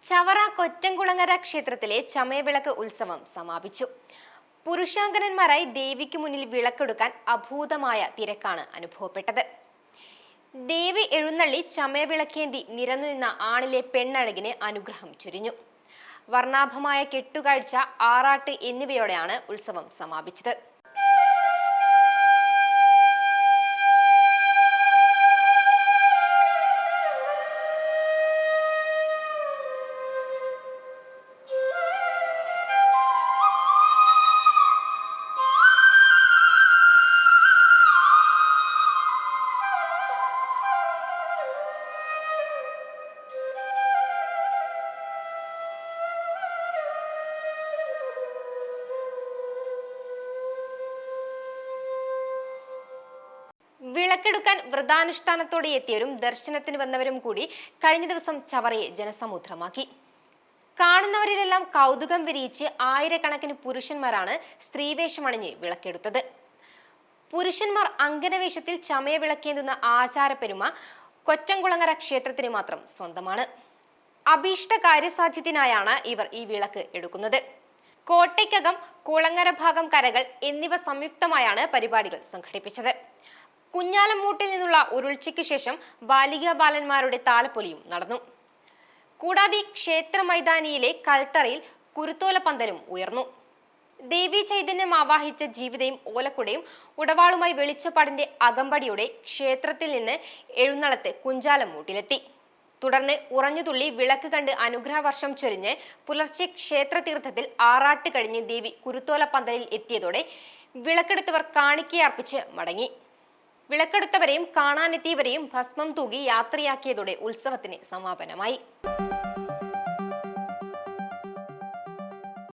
ചവറ കൊറ്റംകുളങ്ങര ക്ഷേത്രത്തിലെ ചമയവിളക്ക് ഉത്സവം സമാപിച്ചു. പുരുഷാങ്കനന്മാരായി ദേവിക്ക് മുന്നിൽ വിളക്കെടുക്കാൻ അഭൂതമായ തിരക്കാണ് അനുഭവപ്പെട്ടത്. ദേവി എഴുന്നള്ളി ചമയവിളക്കേന്തി നിരന്നുനിന്ന ആണിലെ പെണ്ണഴകിന് അനുഗ്രഹം ചൊരിഞ്ഞു. വർണ്ണാഭമായ കെട്ടുകാഴ്ച, ആറാട്ട് എന്നിവയോടെയാണ് ഉത്സവം സമാപിച്ചത്. വിളക്കെടുക്കാൻ വ്രതാനുഷ്ഠാനത്തോടെ എത്തിയവരും ദർശനത്തിന് വന്നവരും കൂടി കഴിഞ്ഞ ദിവസം ചവറയെ ജനസമുദ്രമാക്കി. കാണുന്നവരിലെല്ലാം കൗതുകം വിരിയിച്ച് ആയിരക്കണക്കിന് പുരുഷന്മാരാണ് സ്ത്രീവേഷമണിഞ്ഞ് വിളക്കെടുത്തത്. പുരുഷന്മാർ അങ്കനവേഷത്തിൽ ചമയ വിളക്കേന്തുന്ന ആചാരപ്പെരുമ കൊറ്റംകുളങ്ങര ക്ഷേത്രത്തിന് മാത്രം സ്വന്തമാണ്. അഭീഷ്ട കാര്യസാധ്യത്തിനായാണ് ഇവർ ഈ വിളക്ക് എടുക്കുന്നത്. കോട്ടയ്ക്കകം, കുളങ്ങര ഭാഗം കരകൾ എന്നിവ സംയുക്തമായാണ് പരിപാടികൾ സംഘടിപ്പിച്ചത്. കുഞ്ഞാലമ്മൂട്ടിൽ നിന്നുള്ള ഉരുൾച്ചയ്ക്ക് ശേഷം ബാലികാ ബാലന്മാരുടെ താലപ്പൊലിയും നടന്നു. കൂടാതെ ക്ഷേത്ര മൈതാനിയിലെ കൽത്തറയിൽ കുരുത്തോല പന്തലും ഉയർന്നു. ദേവി ചൈതന്യം ആവാഹിച്ച ജീവിതയും ഓലക്കുടയും ഉടവാളുമായി വെളിച്ചപ്പാടിന്റെ അകമ്പടിയോടെ ക്ഷേത്രത്തിൽ നിന്ന് എഴുന്നള്ളത്ത് കുഞ്ചാലമ്മൂട്ടിലെത്തി. തുടർന്ന് ഉറഞ്ഞുതുള്ളി വിളക്ക് കണ്ട് അനുഗ്രഹവർഷം ചൊരിഞ്ഞ് പുലർച്ചെ ക്ഷേത്ര തീർത്ഥത്തിൽ ആറാട്ട് കഴിഞ്ഞ് ദേവി കുരുത്തോല പന്തലിൽ എത്തിയതോടെ വിളക്കെടുത്തവർ കാണിക്കയർപ്പിച്ച് മടങ്ങി. വിളക്കെടുത്തവരെയും കാണാനെത്തിയവരെയും ഭസ്മം തൂകി യാത്രയാക്കിയതോടെ ഉത്സവത്തിന് സമാപനമായി.